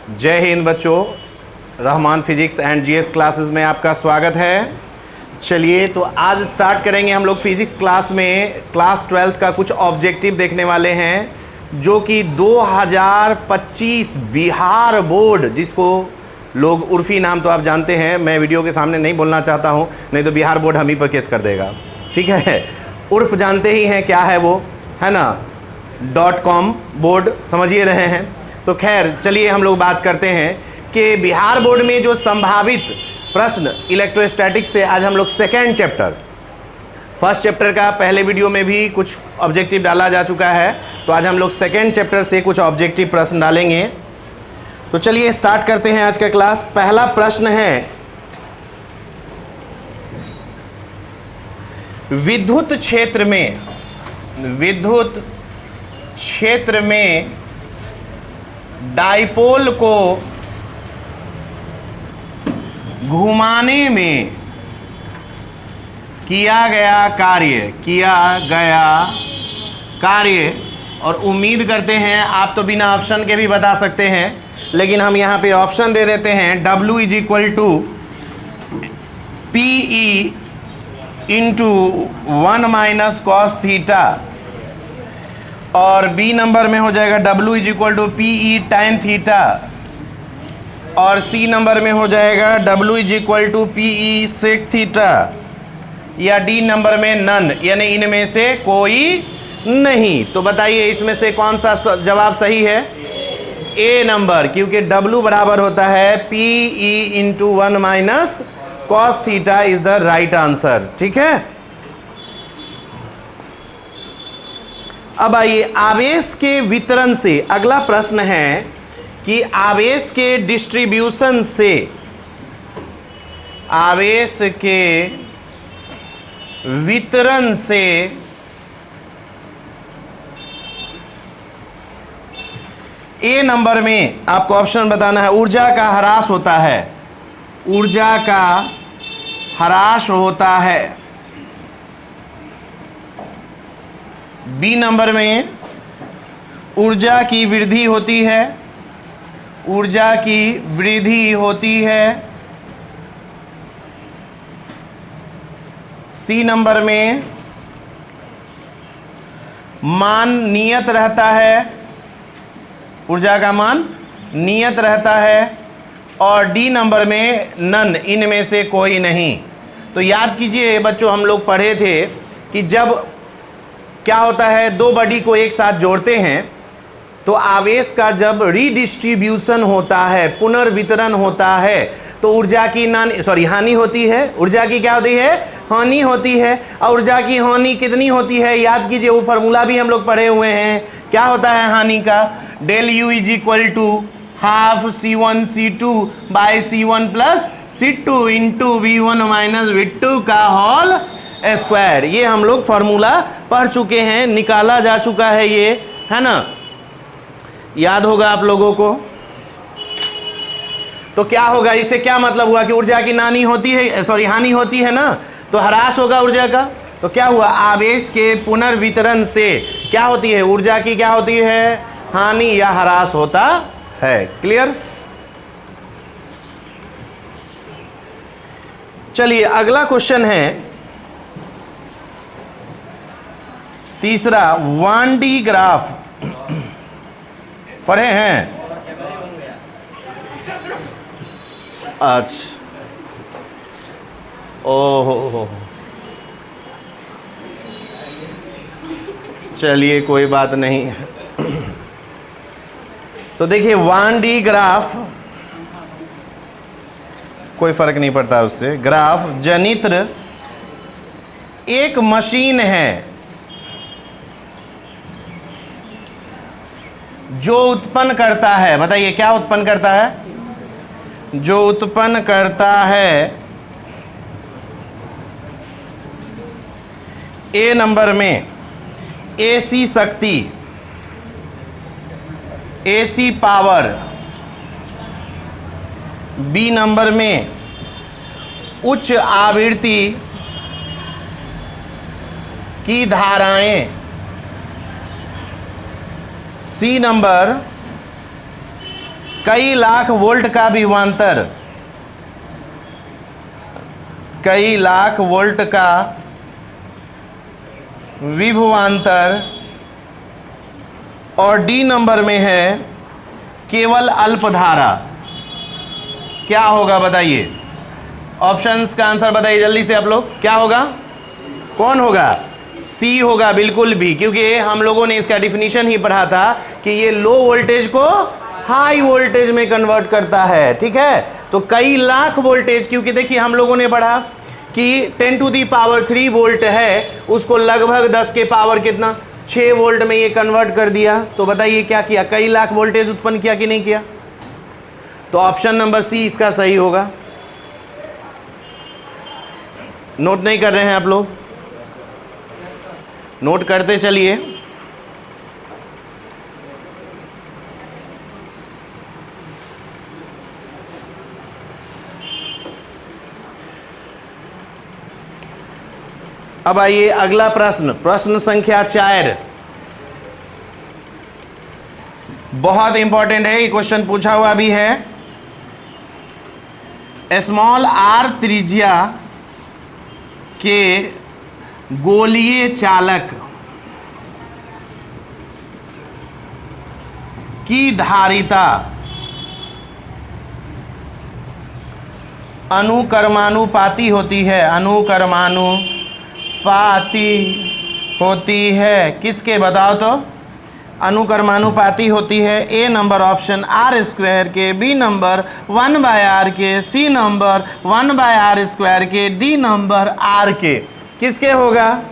जय हिंद बच्चों, Rahman physics and GS classes में आपका स्वागत है। चलिए तो आज स्टार्ट करेंगे हम लोग फिजिक्स क्लास में क्लास 12th का कुछ ऑब्जेक्टिव देखने वाले हैं, जो कि 2025 बिहार बोर्ड, जिसको लोग उर्फी नाम तो आप जानते हैं, मैं वीडियो के सामने नहीं बोलना चाहता हूं, नहीं तो बिहार बोर्ड हम ही पर केस कर देगा। ठीक है, उर्फ जानते ही हैं क्या है वो, है ना, .com बोर्ड समझिए रहे हैं। तो खैर चलिए हम लोग बात करते हैं कि बिहार बोर्ड में जो संभावित प्रश्न इलेक्ट्रोस्टैटिक्स से, आज हम लोग सेकेंड चैप्टर, फर्स्ट चैप्टर का पहले वीडियो में भी कुछ ऑब्जेक्टिव डाला जा चुका है, तो आज हम लोग सेकेंड चैप्टर से कुछ ऑब्जेक्टिव प्रश्न डालेंगे। तो चलिए स्टार्ट करते हैं आज का क्लास। पहला प्रश्न है, विद्युत क्षेत्र में डाइपोल को घुमाने में किया गया कार्य, और उम्मीद करते हैं आप तो बिना ऑप्शन के भी बता सकते हैं, लेकिन हम यहाँ पे ऑप्शन दे देते हैं। W is equal to PE into 1 minus cos theta, और बी नंबर में हो जाएगा W is equal to PE tan theta, और सी नंबर में हो जाएगा W is equal to PE sec theta, या डी नंबर में नन, यानी इनमें से कोई नहीं। तो बताइए इसमें से कौन सा जवाब सही है? ए नंबर, क्योंकि W बराबर होता है PE into 1 minus cos theta is the right answer. ठीक है, अब आइए आवेश के वितरण से। अगला प्रश्न है कि आवेश के डिस्ट्रीब्यूशन से, आवेश के वितरण से ए नंबर में आपको ऑप्शन बताना है। ऊर्जा का ह्रास होता है, ऊर्जा का ह्रास होता है। बी नंबर में ऊर्जा की वृद्धि होती है, ऊर्जा की वृद्धि होती है। सी नंबर में मान नियत रहता है, ऊर्जा का मान नियत रहता है, और डी नंबर में नन, इनमें से कोई नहीं। तो याद कीजिए बच्चों, हम लोग पढ़े थे कि जब क्या होता है, दो बॉडी को एक साथ जोड़ते हैं तो आवेश का जब रीडिस्ट्रीब्यूशन होता है, पुनर्वितरण होता है, तो ऊर्जा की हानि होती है। ऊर्जा की क्या होती है? हानि होती है। और ऊर्जा की हानि कितनी होती है? याद कीजिए, वो फार्मूला भी हम लोग पढ़े हुए हैं। क्या होता है हानि का? Del U is equal to half C1 C2 by C1 plus C2 into V1 minus V2 का होल स्क्वायर। ये हम लोग फार्मूला पढ़ चुके हैं, निकाला जा चुका है ये, है ना, याद होगा आप लोगों को। तो क्या होगा, इससे क्या मतलब हुआ कि ऊर्जा की हानि होती है ना, तो ह्रास होगा ऊर्जा का। तो क्या हुआ, आवेश के पुनर्वितरण से क्या होती है, ऊर्जा की क्या होती है, हानि या ह्रास होता है। क्लियर? चलिए अगला क्वेश्चन है, तीसरा 1D ग्राफ पढ़े हैं? अच्छा, ओहो, चलिए कोई बात नहीं। तो देखिए 1D ग्राफ, कोई फर्क नहीं पड़ता उससे। ग्राफ जनित्र एक मशीन है जो उत्पन्न करता है, बताइए क्या उत्पन्न करता है? जो उत्पन्न करता है ए नंबर में AC शक्ति, AC पावर। बी नंबर में उच्च आवृत्ति की धाराएं। सी नंबर कई लाख वोल्ट का विभवांतर, कई लाख वोल्ट का विभवांतर, और डी नंबर में है केवल अल्पधारा। क्या होगा बताइए? ऑप्शंस का आंसर बताइए जल्दी से आप लोग। क्या होगा? कौन होगा? सी होगा बिल्कुल भी, क्योंकि हम लोगों ने इसका डिफिनीशन ही पढ़ा था कि ये लो वोल्टेज को हाई वोल्टेज में कन्वर्ट करता है। ठीक है, तो कई लाख वोल्टेज, क्योंकि देखिए हम लोगों ने पढ़ा कि 10⁻³ वोल्ट है, उसको लगभग 10 के पावर कितना 6 वोल्ट में ये कन्वर्ट कर दिया। तो बताइए क्या किया? कई लाख वोल्टेज उत्पन्न किया कि नहीं किया? तो ऑप्शन नंबर सी इसका सही होगा। नोट नहीं कर रहे हैं आप लोग? नोट करते चलिए। अब आइए अगला प्रश्न, प्रश्न संख्या 4। बहुत इंपॉर्टेंट है, ये क्वेश्चन पूछा हुआ भी है। स्मॉल आर त्रिज्या के गोलीय चालक की धारिता अनुक्रमानुपाती होती है, अनुक्रमानुपाती होती है। किसके बताओ तो? अनुक्रमानुपाती होती है। ए नंबर ऑप्शन r² के, बी नंबर 1/r के, सी नंबर 1/r² के, डी नंबर r के। किसके होगा?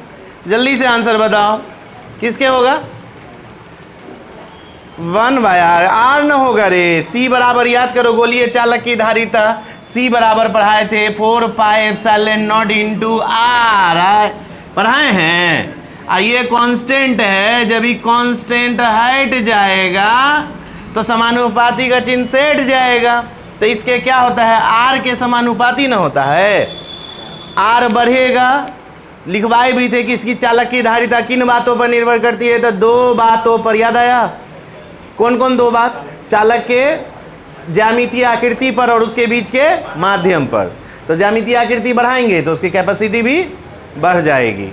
जल्दी से आंसर बताओ, किसके होगा? 1/r। r न होगा रे, सी बराबर याद करो, गोलीय चालक की धारिता सी बराबर पढ़ाए थे 4πε0 × r, पढ़ाए हैं। ये कांस्टेंट है, जब ये कांस्टेंट हट जाएगा तो समानुपाती का चिन्ह से हट जाएगा। तो इसके क्या होता है? आर के समानुपाती न होता है। आर बढ़ेगा, लिखवाए भी थे कि इसकी चालक की धारिता किन बातों पर निर्भर करती है? तो 2 बातों पर। याद आया? कौन कौन 2 बात? चालक के ज्यामितीय आकृति पर और उसके बीच के माध्यम पर। तो ज्यामितीय आकृति बढ़ाएंगे तो उसकी कैपेसिटी भी बढ़ जाएगी।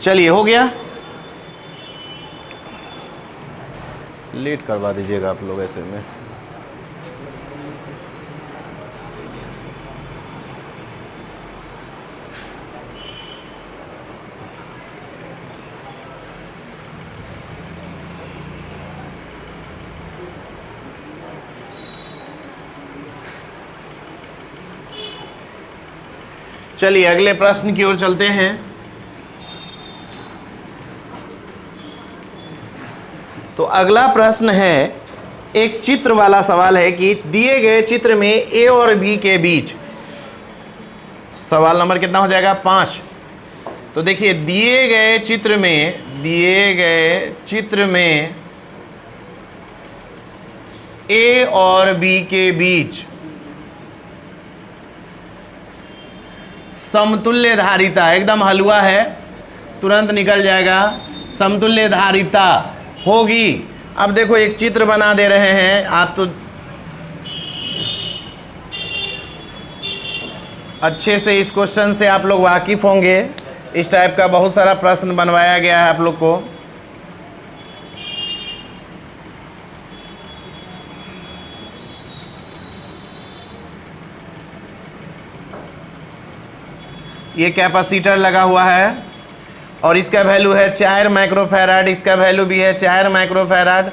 चलिए, हो गया? लेट करवा दीजिएगा आप लोग ऐसे में। चलिए अगले प्रश्न की ओर चलते हैं। तो अगला प्रश्न है, एक चित्र वाला सवाल है कि दिए गए चित्र में ए और बी के बीच, सवाल नंबर कितना हो जाएगा? 5। तो देखिए दिए गए चित्र में ए और बी के बीच समतुल्य धारिता, एकदम हलवा है, तुरंत निकल जाएगा, समतुल्य धारिता होगी। अब देखो एक चित्र बना दे रहे हैं, आप तो अच्छे से इस क्वेश्चन से आप लोग वाकिफ होंगे। इस टाइप का बहुत सारा प्रश्न बनवाया गया है आप लोग को। ये कैपेसिटर लगा हुआ है और इसका वैल्यू है 4 माइक्रोफैराड, इसका वैल्यू भी है 4 माइक्रोफैराड।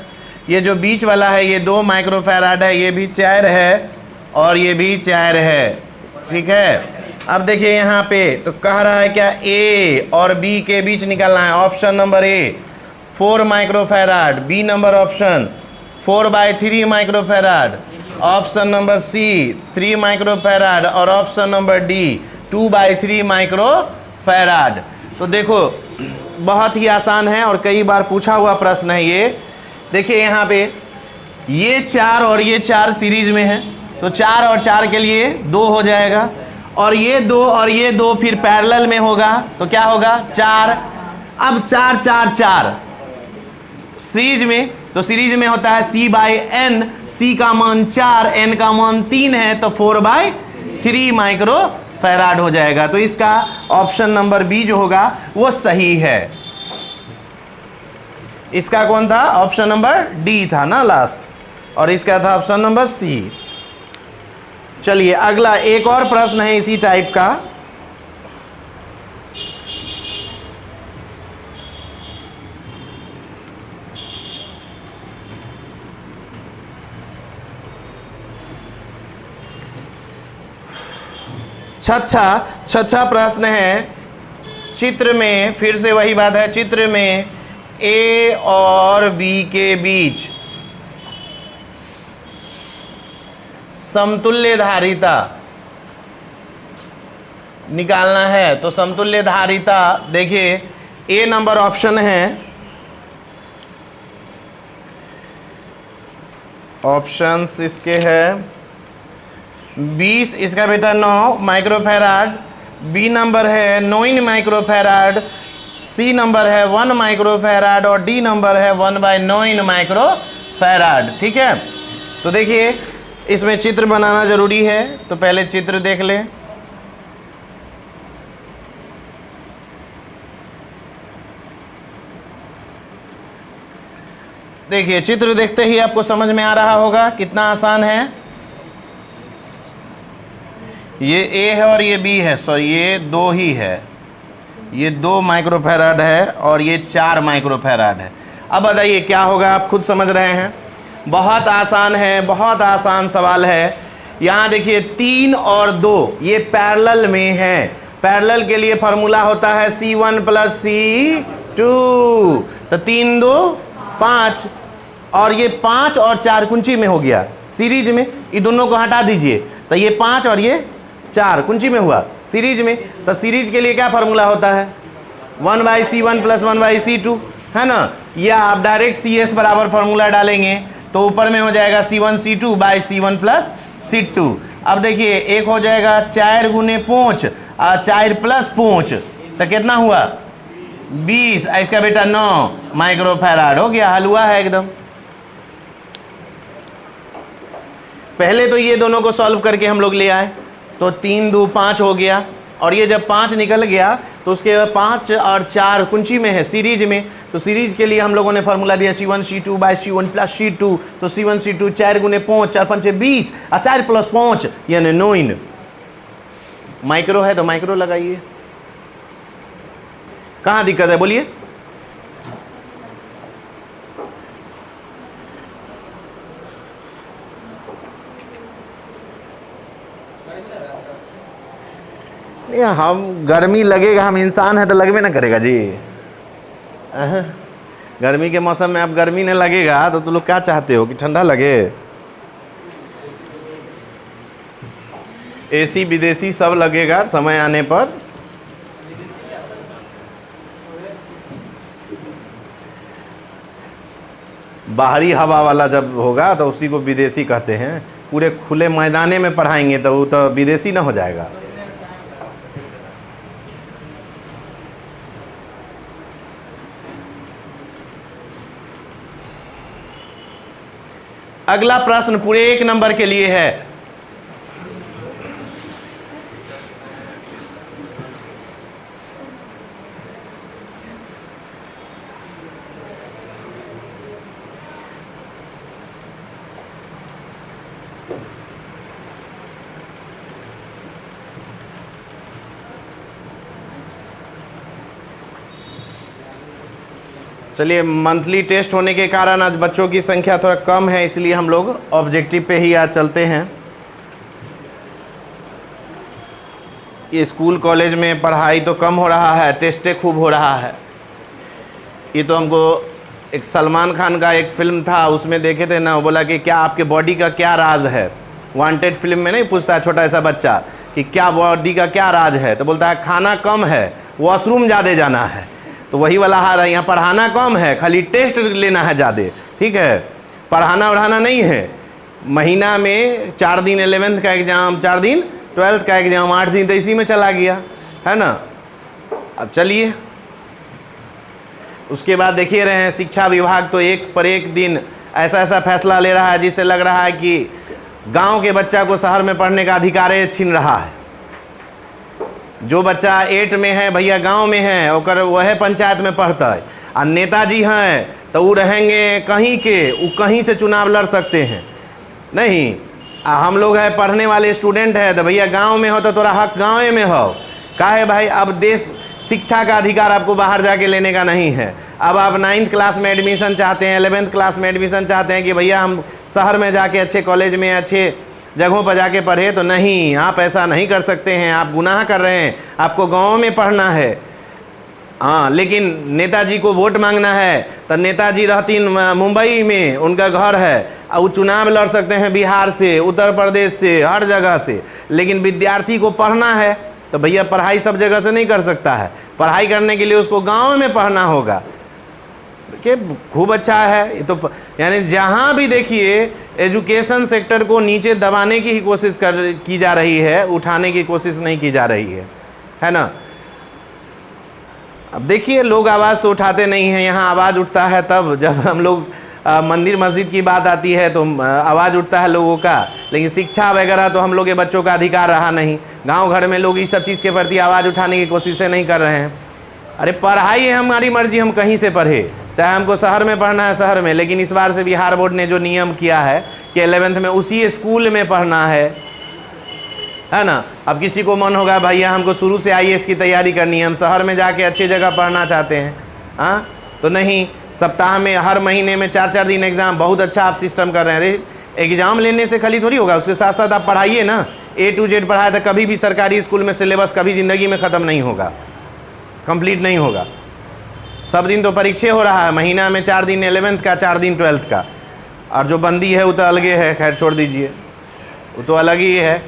ये जो बीच वाला है ये 2 माइक्रोफैराड है, ये भी 4 है और ये भी 4 है। ठीक है, अब देखिए यहाँ पे तो कह रहा है क्या, ए और बी के बीच निकालना है। Option number A 4 microfarad, B number option 4/3 microfarad option number C 3 microfarad और ऑप्शन नंबर डी 2/3 माइक्रोफैराड। तो देखो बहुत ही आसान है और कई बार पूछा हुआ प्रश्न है ये। देखिए यहाँ पे ये 4 और ये 4 सीरीज में है, तो 4 और 4 के लिए 2 हो जाएगा, और ये 2 और ये 2 फिर पैरेलल में होगा, तो क्या होगा 4। अब 4 4 4 सीरीज में, तो सीरीज में होता है C/n, C का मान 4, n का मान 3 है, तो 4/3 माइक्रोफैराड हो जाएगा। तो इसका ऑप्शन नंबर बी जो होगा वो सही है। इसका कौन था? ऑप्शन नंबर डी था ना लास्ट, और इसका था ऑप्शन नंबर सी। चलिए अगला एक और प्रश्न है इसी टाइप का। छठा प्रश्न है, चित्र में फिर से वही बात है, चित्र में ए और बी के बीच समतुल्य धारिता निकालना है। तो समतुल्य धारिता देखिए ए नंबर ऑप्शन है, ऑप्शंस इसके है 20, इसका बेटा 9 माइक्रोफैराड, बी नंबर है 9 माइक्रोफैराड, सी नंबर है 1 माइक्रोफैराड और डी नंबर है 1/9 माइक्रोफैराड। ठीक है, तो देखिए इसमें चित्र बनाना जरूरी है, तो पहले चित्र देख लें। देखिए चित्र देखते ही आपको समझ में आ रहा होगा कितना आसान है। ये ए है और ये बी है, सो ये 2 ही है, ये 2 माइक्रोफैराड है और ये 4 माइक्रोफैराड है। अब बताइए क्या होगा, आप खुद समझ रहे हैं, बहुत आसान है, बहुत आसान सवाल है। यहाँ देखिए 3 और 2 ये पैरेलल में है, पैरेलल के लिए फार्मूला होता है C1 + C2, तो 3 2 5, और ये 5 और 4 कुंची में हो गया, सीरीज में ये दोनों को हटा दीजिए, तो ये 5 और ये 4 कुंची में हुआ सीरीज में। तो सीरीज के लिए क्या फार्मूला होता है 1/C1 + 1/C2, है ना। या आप डायरेक्ट CS बराबर फार्मूला डालेंगे तो ऊपर में हो जाएगा C1 C2/C1 + C2। अब देखिए एक हो जाएगा 4 × 5 और 4 + 5, तो कितना हुआ 20, इसका बेटा 9 माइक्रोफैराड हो गया, हलवा है एकदम। पहले तो ये दोनों को सॉल्व करके हम लोग ले आए, तो 3 2 5 हो गया, और ये जब 5 निकल गया तो उसके बाद 5 और 4 कुंची में है सीरीज में, तो सीरीज के लिए हम लोगों ने फार्मूला दिया C1 C2/C1 + C2, तो C1 C2 4 × 5 4 5 20 और 4 + 5 यानी 9 माइक्रो है, तो माइक्रो लगाइए। कहाँ दिक्कत है बोलिए। हम गर्मी लगेगा, हम इंसान है तो लगबे ना करेगा जी। गर्मी के मौसम में अब गर्मी नहीं लगेगा तो तुम लोग क्या चाहते हो कि ठंडा लगे। एसी विदेशी सब लगेगा समय आने पर। बाहरी हवा वाला जब होगा तो उसी को विदेशी कहते हैं। पूरे खुले मैदाने में पढ़ाएंगे तो वो तो विदेशी ना हो जाएगा। अगला प्रश्न पूरे 1 नंबर के लिए है। चलिए, मंथली टेस्ट होने के कारण आज बच्चों की संख्या थोड़ा कम है, इसलिए हम लोग ऑब्जेक्टिव पे ही आज चलते हैं। ये स्कूल कॉलेज में पढ़ाई तो कम हो रहा है, टेस्टें खूब हो रहा है। ये तो हमको एक सलमान खान का एक फिल्म था, उसमें देखे थे ना, वो बोला कि क्या आपके बॉडी का क्या राज है। वांटेड फिल्म में नहीं पूछता है छोटा सा बच्चा कि क्या बॉडी का क्या राज है, तो बोलता है खाना कम है, वॉशरूम ज़्यादा जाना है। तो वही वाला हाल है, यहाँ पढ़ाना कम है, खाली टेस्ट लेना है ज़्यादा, ठीक है, पढ़ाना वढ़ाना नहीं है। महीना में 4 दिन 11th का एग्ज़ाम, 4 दिन 12th का एग्ज़ाम, 8 दिन तो इसी में चला गया है ना। अब चलिए उसके बाद देखिए रहे हैं, शिक्षा विभाग तो एक पर एक दिन ऐसा ऐसा फैसला ले रहा है जिससे लग रहा है कि गांव के बच्चा को शहर में पढ़ने का अधिकार छीन रहा है। जो बच्चा 8 में है भैया गांव में है, ओकर वह पंचायत में पढ़ता है, और नेताजी हैं तो वो रहेंगे कहीं के, वो कहीं से चुनाव लड़ सकते हैं नहीं। हम लोग है पढ़ने वाले स्टूडेंट है, तो भैया गांव में हो तो थोड़ा हक गाँव में हो। काहे भाई, अब देश शिक्षा का अधिकार आपको बाहर जाके लेने का नहीं है। अब आप 9th क्लास में एडमिशन चाहते हैं, 11th क्लास में एडमिशन चाहते हैं कि भैया हम शहर में जाके अच्छे कॉलेज में अच्छे जगहों पर जाके पढ़े, तो नहीं, आप ऐसा नहीं कर सकते हैं, आप गुनाह कर रहे हैं, आपको गाँव में पढ़ना है। हाँ, लेकिन नेताजी को वोट मांगना है तो नेताजी रहती मुंबई में, उनका घर है, और वो चुनाव लड़ सकते हैं बिहार से, उत्तर प्रदेश से, हर जगह से। लेकिन विद्यार्थी को पढ़ना है तो भैया पढ़ाई सब जगह से नहीं कर सकता है, पढ़ाई करने के लिए उसको गांव में पढ़ना होगा। देखिए खूब अच्छा है ये तो, यानी जहां भी देखिए एजुकेशन सेक्टर को नीचे दबाने की ही कोशिश की जा रही है, उठाने की कोशिश नहीं की जा रही है ना। अब देखिए लोग आवाज़ तो उठाते नहीं हैं, यहाँ आवाज़ उठता है तब जब हम लोग मंदिर मस्जिद की बात आती है तो आवाज़ उठता है लोगों का। लेकिन शिक्षा वगैरह तो हम लोग के बच्चों का अधिकार रहा नहीं। गांव घर में लोग इस सब चीज़ के प्रति आवाज़ उठाने की कोशिशें नहीं कर रहे हैं। अरे पढ़ाई है हमारी मर्जी, हम कहीं से पढ़े, चाहे हमको शहर में पढ़ना है शहर में। लेकिन इस बार से बिहार बोर्ड ने जो नियम किया है कि 11th में उसी स्कूल में पढ़ना है ना। अब किसी को मन होगा भैया हमको शुरू से IAS की तैयारी करनी है, हम शहर में जाके अच्छी जगह पढ़ना चाहते हैं, हाँ तो नहीं, सप्ताह में हर महीने में 4-4 दिन एग्ज़ाम, बहुत अच्छा आप सिस्टम कर रहे हैं। अरे एग्ज़ाम लेने से खाली थोड़ी होगा, उसके साथ साथ आप पढ़ाइए ना। A to Z पढ़ाया था, कभी भी सरकारी स्कूल में सिलेबस कभी ज़िंदगी में ख़त्म नहीं होगा, कंप्लीट नहीं होगा। सब दिन तो परीक्षे हो रहा है, महीना में 4 दिन 11th का, 4 दिन 12th का, और जो बंदी है वो तो अलगे है, खैर छोड़ दीजिए, वो तो अलग ही है।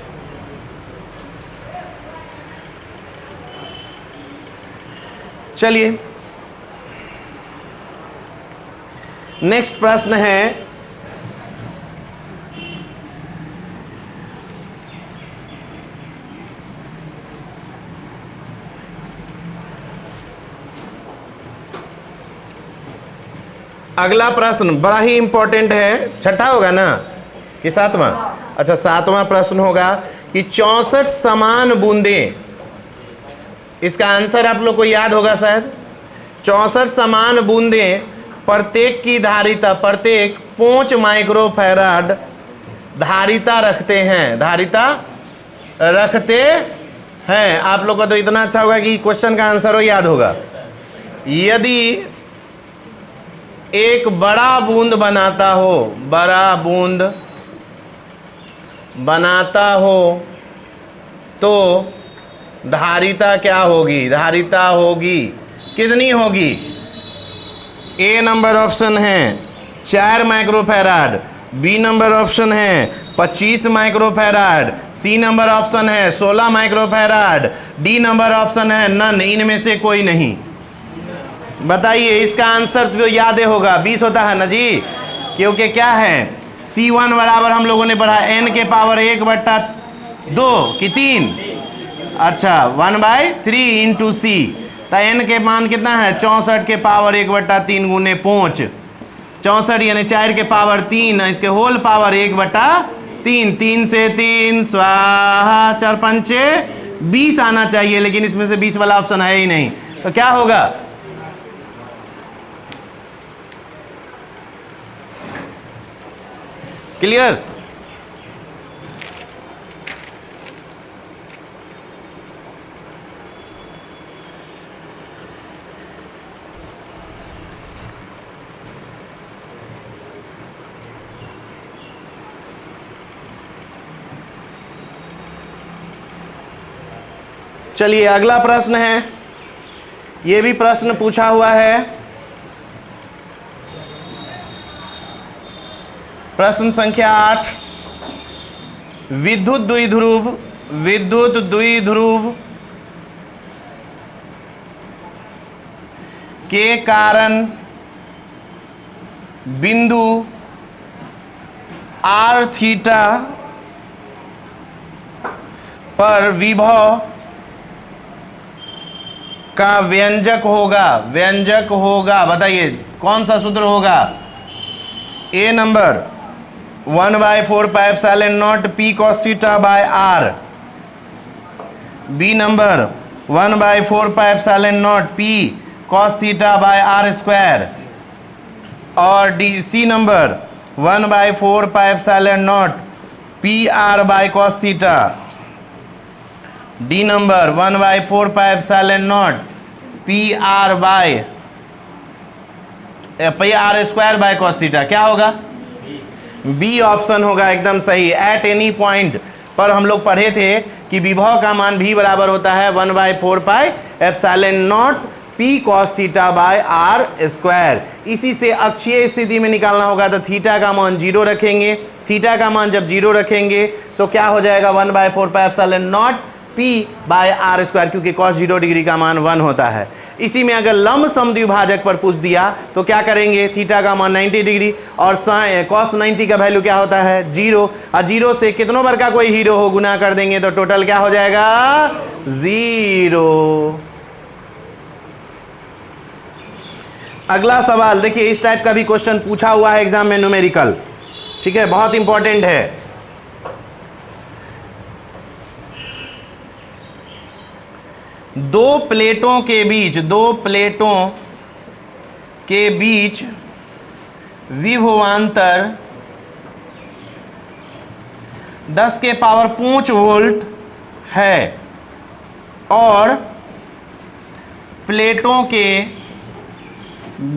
चलिए नेक्स्ट प्रश्न है, अगला प्रश्न बड़ा ही इंपॉर्टेंट है। छठा होगा ना कि 7वां? अच्छा 7वां प्रश्न होगा कि 64 समान बूंदें, इसका आंसर आप लोग को याद होगा शायद। 64 समान बूंदें प्रत्येक की धारिता, प्रत्येक 5 माइक्रोफैराड धारिता रखते हैं, धारिता रखते हैं। आप लोग का तो इतना अच्छा होगा कि क्वेश्चन का आंसर हो याद होगा। यदि एक बड़ा बूंद बनाता हो, बड़ा बूंद बनाता हो तो धारिता क्या होगी? धारिता होगी कितनी होगी? ए नंबर ऑप्शन है 4 माइक्रोफैराड, बी नंबर ऑप्शन है 25 माइक्रोफैराड, सी नंबर ऑप्शन है 16 माइक्रोफैराड, डी नंबर ऑप्शन है नन, इनमें से कोई नहीं। बताइए इसका आंसर तो याद होगा, 20 होता है ना जी, क्योंकि क्या है C1 बराबर हम लोगों ने पढ़ा n के पावर 1/2 की 3, अच्छा 1/3 इंटू सी, तो n के मान कितना है 64 के पावर 1/3 गुने 5, 64 यानी 4 के पावर 3, इसके होल पावर 1/3, 3 से 3 स्वाहा, 4 पंचे 20 आना चाहिए, लेकिन इसमें से 20 वाला ऑप्शन है ही नहीं, तो क्या होगा? क्लियर? चलिए अगला प्रश्न है, ये भी प्रश्न पूछा हुआ है। प्रश्न संख्या 8, विद्युत द्विध्रुव के कारण बिंदु आर थीटा पर विभव का व्यंजक होगा। बताइए कौन सा सूत्र होगा? A number 1/4 pi epsilon naught P cos theta by R, B number 1/4 pi epsilon naught P cos theta by R square, और D C number 1/4 pi epsilon naught P R by cos theta, D number 1/4 pi epsilon naught P R square by cos theta. क्या होगा? B option होगा, एकदम सही। At any point पर हम लोग पढ़े थे कि विभव का मान भी बराबर होता है 1/4 pi epsilon naught P cos theta by R square. इसी से अक्षीय स्थिति में निकालना होगा तो थीटा का मान 0 रखेंगे। थीटा का मान जब 0 रखेंगे तो क्या हो जाएगा? 1/4 pi epsilon naught P by R square, क्योंकि cos 0 डिग्री का मान 1 होता है। इसी में अगर लंब समद्विभाजक पर पूछ दिया तो क्या करेंगे? थीटा का मान 90 डिग्री और cos 90 का वैल्यू क्या होता है? 0, और 0 से कितनों बार का कोई हीरो हो गुना कर देंगे तो टोटल क्या हो जाएगा? 0। अगला सवाल देखिए, इस टाइप का भी क्वेश्चन पूछा हुआ है एग्जाम में, न्यूमेरिकल, ठीक है, बहुत इंपॉर्टेंट है। दो प्लेटों के बीच विभवांतर 10⁵ वोल्ट है और प्लेटों के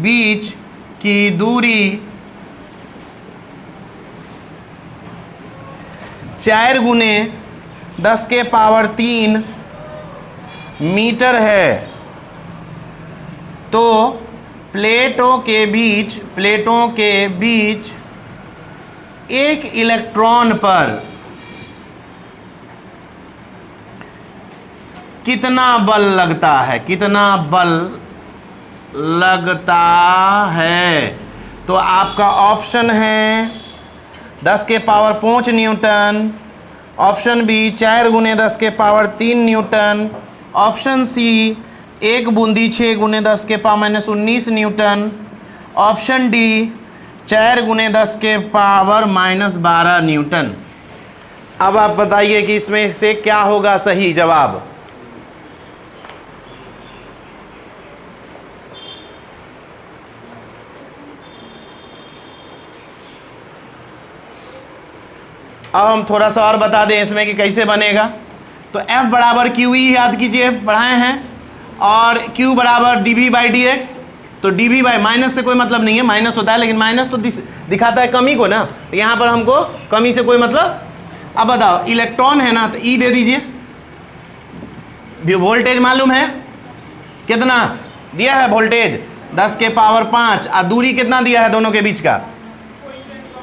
बीच की दूरी 4 × 10⁻³ मीटर है, तो प्लेटों के बीच एक इलेक्ट्रॉन पर कितना बल लगता है? तो आपका ऑप्शन है 10⁵ newton, option B 4 × 10⁻³ newton, option C 1 बूंदी 6 × 10⁻−19 न्यूटन, ऑप्शन डी 4 × 10⁻−12 न्यूटन। अब आप बताइए कि इसमें से क्या होगा सही जवाब? अब हम थोड़ा सा और बता दें इसमें कि कैसे बनेगा। तो F बराबर क्यू ई याद कीजिए, पढ़ाए हैं, और Q बराबर dV/dx। तो dV बाई माइनस से कोई मतलब नहीं है, माइनस होता है लेकिन माइनस तो दिखाता है कमी को ना, तो यहाँ पर हमको कमी से कोई मतलब। अब बताओ, इलेक्ट्रॉन है ना, तो E दे दीजिए। वोल्टेज मालूम है कितना दिया है? वोल्टेज 10⁵ और दूरी कितना दिया है दोनों के बीच का?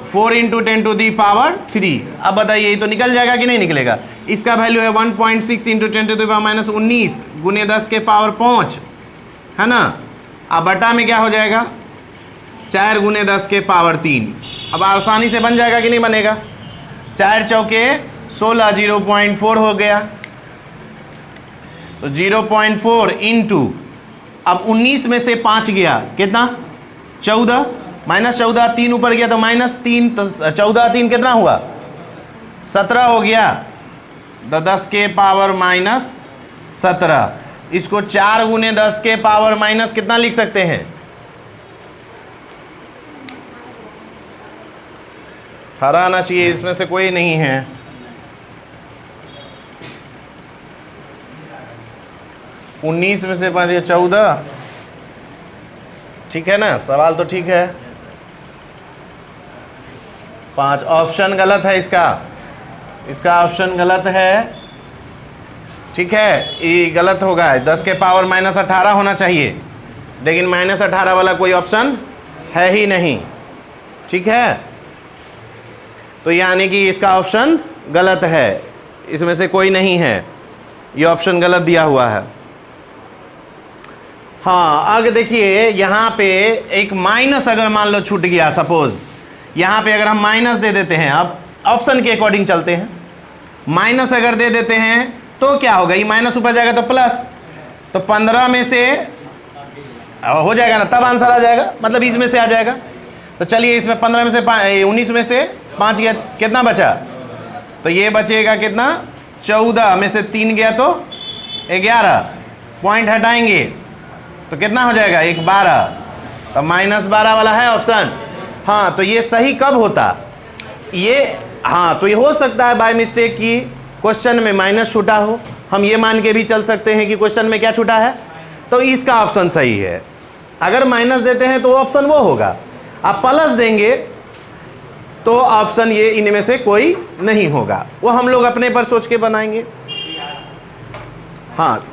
4 × 10⁻³ अब बताइए, ये तो निकल जाएगा कि नहीं निकलेगा? इसका वैल्यू है 1.6 × 10⁻19 × 10⁻5 है ना। अब बटा में क्या हो जाएगा? 4 × 10⁻³ अब आसानी से बन जाएगा कि नहीं बनेगा? 4 चौके 16, 0.4 हो गया, तो 0.4 इंटू, अब 19 में से 5 गया, कितना? 14, -14, 3 ऊपर गया तो -3, तो 14 3 कितना हुआ? 17 हो गया, तो 10⁻−17। इसको 4 × 10⁻- कितना लिख सकते हैं? हरा आना चाहिए, इसमें से कोई नहीं है। उन्नीस में से 5 14, ठीक है ना? सवाल तो ठीक है। 5 ऑप्शन गलत है इसका ऑप्शन गलत है, ठीक है, ये गलत होगा। 10⁻−18 होना चाहिए, लेकिन -18 वाला कोई ऑप्शन है ही नहीं, ठीक है। तो यानी कि इसका ऑप्शन गलत है, इसमें से कोई नहीं है, ये ऑप्शन गलत दिया हुआ है। हाँ, आगे देखिए यहाँ पे एक माइनस अगर मान लो छूट गया, सपोज यहाँ पे अगर हम माइनस दे देते हैं, अब ऑप्शन के अकॉर्डिंग चलते हैं, माइनस अगर दे देते हैं तो क्या होगा, ये माइनस ऊपर जाएगा तो प्लस, तो 15 में से हो जाएगा ना, तब आंसर आ जाएगा, मतलब 20 में से आ जाएगा। तो चलिए इसमें 15 में से 19 में से 5 गया, कितना बचा, तो ये बचेगा कितना, 14 में से 3 गया तो 11, पॉइंट हटाएंगे तो कितना हो जाएगा, 12, तो -12 वाला है ऑप्शन। हाँ, तो ये सही कब होता, ये हाँ, तो ये हो सकता है बाय मिस्टेक की क्वेश्चन में माइनस छूटा हो, हम ये मान के भी चल सकते हैं कि क्वेश्चन में क्या छूटा है, तो इसका ऑप्शन सही है। अगर माइनस देते हैं तो ऑप्शन वो होगा, आप प्लस देंगे तो ऑप्शन ये इनमें से कोई नहीं होगा, वो हम लोग अपने पर सोच के बनाएंगे। हाँ,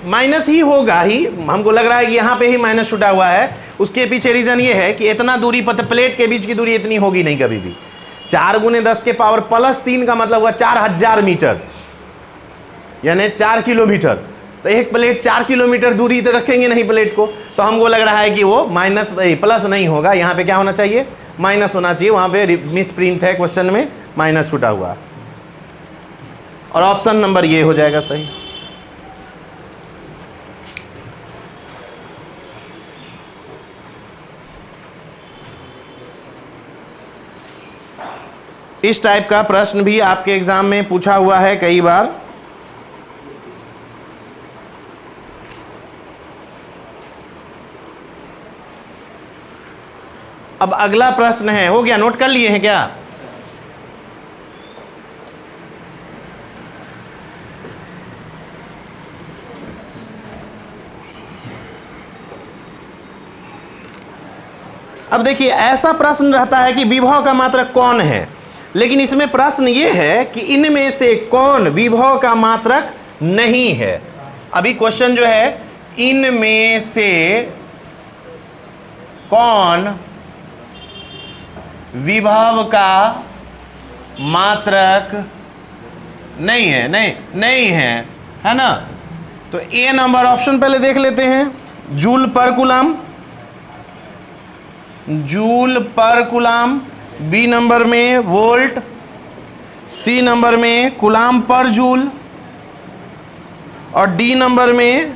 माइनस ही होगा ही, हमको लग रहा है कि यहाँ पे ही माइनस छूटा हुआ है, उसके पीछे रीजन ये है कि इतना दूरी पर, प्लेट के बीच की दूरी इतनी होगी नहीं कभी भी, 4 × 10 के पावर +3 का मतलब हुआ 4000 मीटर, यानी 4 किलोमीटर, तो एक प्लेट 4 किलोमीटर दूरी तो रखेंगे नहीं प्लेट को, तो हमको लग रहा है कि वो माइनस प्लस नहीं होगा, यहाँ पे क्या होना चाहिए, माइनस होना चाहिए, वहाँ पे मिस प्रिंट है क्वेश्चन में, माइनस छूटा हुआ, और ऑप्शन नंबर ये हो जाएगा सही। इस टाइप का प्रश्न भी आपके एग्जाम में पूछा हुआ है कई बार। अब अगला प्रश्न है, हो गया, नोट कर लिए हैं क्या, अब देखिए ऐसा प्रश्न रहता है कि विभव का मात्रक कौन है, लेकिन इसमें प्रश्न ये है कि इनमें से कौन विभव का मात्रक नहीं है। अभी क्वेश्चन जो है, इनमें से कौन विभव का मात्रक नहीं है, नहीं है ना, तो ए नंबर ऑप्शन पहले देख लेते हैं, जूल पर कूलाम, बी नंबर में वोल्ट, सी नंबर में कूलाम पर जूल, और डी नंबर में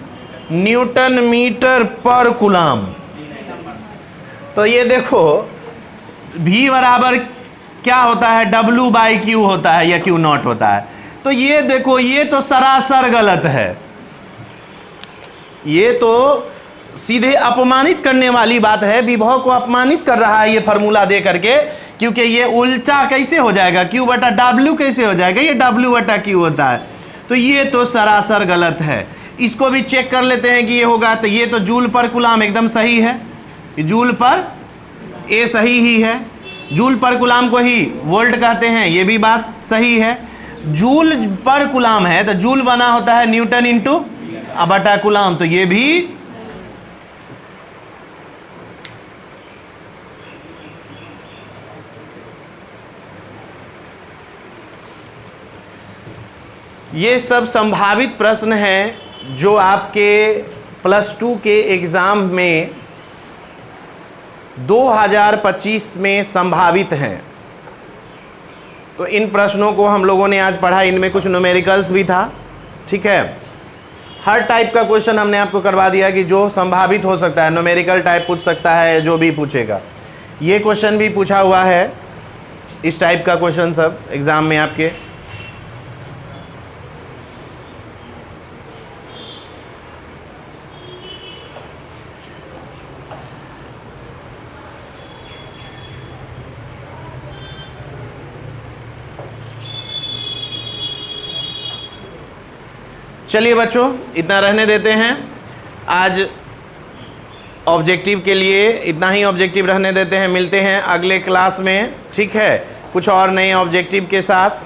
न्यूटन मीटर पर कूलाम। तो ये देखो V बराबर क्या होता है, W/Q होता है या Q0 होता है, तो ये देखो ये तो सरासर गलत है, ये तो सीधे अपमानित करने वाली बात है, विभव को अपमानित कर रहा है ये फार्मूला दे करके, क्योंकि ये उल्टा कैसे हो जाएगा, Q/W कैसे हो जाएगा, ये W/Q होता है, तो ये तो सरासर गलत है। इसको भी चेक कर लेते हैं कि ये होगा, तो ये तो जूल पर कूलाम एकदम सही है, जूल पर ए सही ही है, जूल पर कूलाम को ही वोल्ट कहते हैं, ये भी बात सही है, जूल पर कूलाम है तो जूल बना होता है न्यूटन इंटू बटा कूलाम, तो ये भी ये सब संभावित प्रश्न हैं जो आपके +2 के एग्ज़ाम में 2025 में संभावित हैं। तो इन प्रश्नों को हम लोगों ने आज पढ़ा, इनमें कुछ न्यूमेरिकल्स भी था, ठीक है, हर टाइप का क्वेश्चन हमने आपको करवा दिया कि जो संभावित हो सकता है, न्यूमेरिकल टाइप पूछ सकता है, जो भी पूछेगा, ये क्वेश्चन भी पूछा हुआ है, इस टाइप का क्वेश्चन सब एग्ज़ाम में आपके। चलिए बच्चों, इतना रहने देते हैं, आज ऑब्जेक्टिव के लिए इतना ही ऑब्जेक्टिव रहने देते हैं, मिलते हैं अगले क्लास में, ठीक है, कुछ और नए ऑब्जेक्टिव के साथ।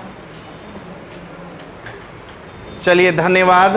चलिए, धन्यवाद।